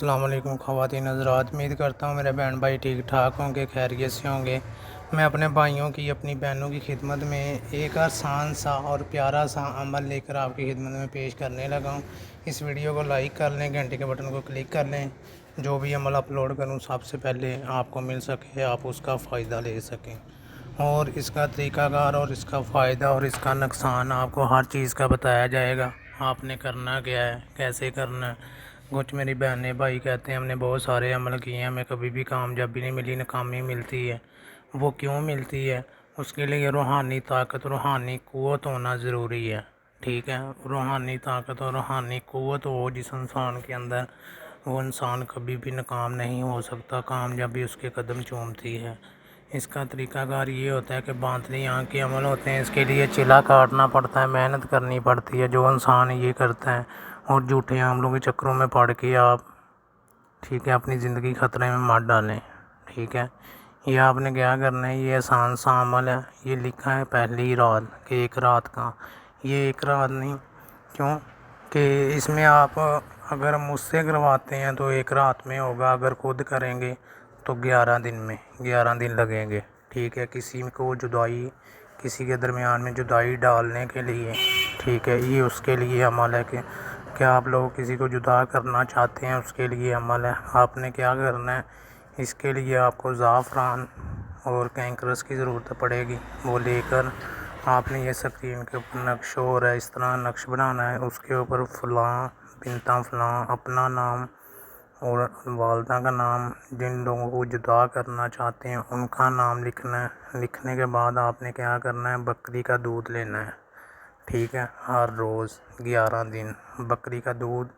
अस्सलाम वालेकुम ख़वातीन हज़रात। उम्मीद करता हूँ मेरे बहन भाई ठीक ठाक होंगे, खैरियत से होंगे। मैं अपने भाइयों की, अपनी बहनों की खिदमत में एक आसान सा और प्यारा सा अमल लेकर आपकी खिदमत में पेश करने लगा हूँ। इस वीडियो को लाइक कर लें, घंटे के बटन को क्लिक कर लें। जो भी अमल अपलोड करूँ सबसे पहले आपको मिल सके, आप उसका फ़ायदा ले सकें। और इसका तरीक़ाकार और इसका फ़ायदा और इसका नुकसान आपको हर चीज़ का बताया जाएगा। आपने करना क्या है, कैसे करना है। कुछ मेरी बहनें भाई कहते हैं हमने बहुत सारे अमल किए हैं, हमें कभी भी कामयाबी नहीं मिली, नाकामी मिलती है। वो क्यों मिलती है? उसके लिए रूहानी ताकत, रूहानी क़ुव्वत होना ज़रूरी है। ठीक है, रूहानी ताकत और रूहानी क़ुव्वत हो जिस इंसान के अंदर, वो इंसान कभी भी नाकाम नहीं हो सकता, कामयाबी उसके कदम चूमती है। इसका तरीक़ाकार ये होता है कि बांतनी आँख के अमल होते हैं, इसके लिए चिला काटना पड़ता है, मेहनत करनी पड़ती है। जो इंसान ये करता है और झूठे अमलों के चक्करों में पड़ के आप ठीक है अपनी ज़िंदगी ख़तरे में मत डालें। ठीक है, ये आपने क्या करना है, ये आसान सा अमल है। ये लिखा है पहली रात कि एक रात का, ये एक रात नहीं, क्यों कि इसमें आप अगर मुझसे करवाते हैं तो एक रात में होगा, अगर खुद करेंगे तो 11 दिन में 11 दिन लगेंगे। ठीक है, किसी को जुदाई, किसी के दरमियान में जुदाई डालने के लिए, ठीक है, ये उसके लिए अमल है कि क्या आप लोग किसी को जुदा करना चाहते हैं, उसके लिए अमल है। आपने क्या करना है, इसके लिए आपको ज़ाफ़रान और कैंकरस की ज़रूरत पड़ेगी। वो लेकर आपने ये स्क्रीन के ऊपर नक्श हो रहा है, इस तरह नक्श बनाना है। उसके ऊपर फ़लाँ बिनता फ़लाँ अपना नाम और वालदा का नाम, जिन लोगों को जुदा करना चाहते हैं उनका नाम लिखना है। लिखने के बाद आपने क्या करना है, बकरी का दूध लेना है। ठीक है, हर रोज़ 11 दिन बकरी का दूध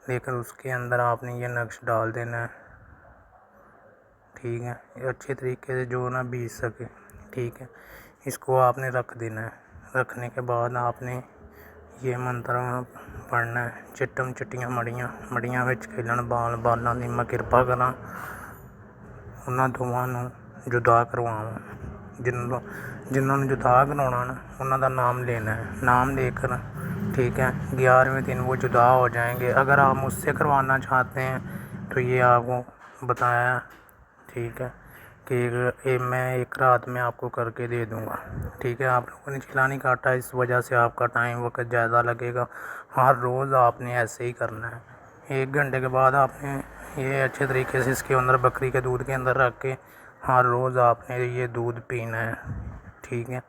लेकर उसके अंदर आपने ये नक्श डाल देना है। ठीक है, ये अच्छे तरीके से जो ना बीत सके। ठीक है, इसको आपने रख देना है। रखने के बाद आपने ये मंत्र पढ़ना है, चिट्टम चिट्टियाँ मड़ियाँ मड़ियाँ विच खेलन बाल बालां दी मैं किरपा करा, उन्हां दोवां नूं जुदा करवावां। जिन्होंने जुदा करवाना ना उन्हां दा नाम लेना है। नाम लेकर ठीक है 11वें दिन वो जुदा हो जाएंगे। अगर आप मुझसे करवाना चाहते हैं तो ये आपको बताया, ठीक है, कि मैं एक रात में आपको करके दे दूंगा। ठीक है, आप लोगों ने चिल्ला नहीं काटा, इस वजह से आपका टाइम वक्त ज़्यादा लगेगा। हर रोज़ आपने ऐसे ही करना है। 1 घंटे के बाद आपने ये अच्छे तरीके से इसके अंदर बकरी के दूध के अंदर रख के हर रोज़ आपने ये दूध पीना है। ठीक है,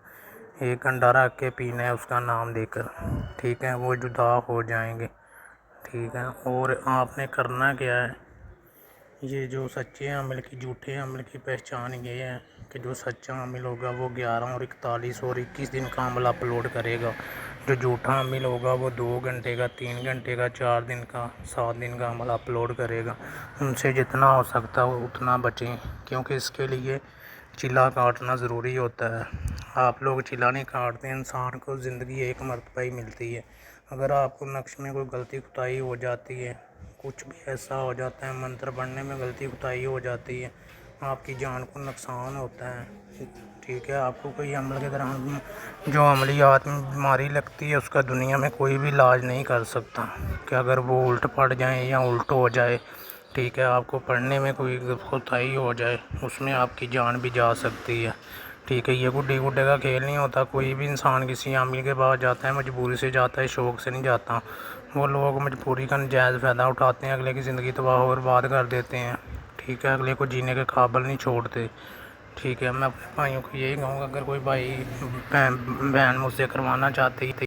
1 घंटा रख के पीना है उसका नाम लेकर। ठीक है, वो जुदा हो जाएंगे। ठीक है, और आपने करना क्या है, ये जो सच्चे अमल की झूठे अमल की पहचान ये है कि जो सच्चा अमल होगा वो 11 और 41 और 21 दिन का अमल अपलोड करेगा। जो झूठा अमल होगा वो 2 घंटे का, 3 घंटे का, 4 दिन का, 7 दिन का अमल अपलोड करेगा। उनसे जितना हो सकता है उतना बचें, क्योंकि इसके लिए चिल्ला काटना ज़रूरी होता है। आप लोग चिल्ला नहीं काटते, इंसान को ज़िंदगी एक मरतबा ही मिलती है। अगर आपको नक्श में कोई गलती कोताही हो जाती है, कुछ भी ऐसा हो जाता है, मंत्र पढ़ने में गलती कोताही हो जाती है, आपकी जान को नुकसान होता है। ठीक है, आपको कोई अमल के दौरान जो अमलियात में बीमारी लगती है उसका दुनिया में कोई भी इलाज नहीं कर सकता कि अगर वो उल्ट पड़ जाए या उल्ट हो जाए। ठीक है, आपको पढ़ने में कोई कोताही हो जाए उसमें आपकी जान भी जा सकती है। ठीक है, ये गुड्डे गुड्डे का खेल नहीं होता। कोई भी इंसान किसी आमिल के पास जाता है मजबूरी से जाता है, शौक़ से नहीं जाता। वो लोग मजबूरी का नजायज़ फ़ायदा उठाते हैं, अगले की ज़िंदगी तबाह और बर्बाद कर देते हैं। ठीक है, अगले को जीने के काबिल नहीं छोड़ते। ठीक है, मैं अपने भाइयों को यही कहूँगा, अगर कोई भाई बहन मुझसे करवाना चाहती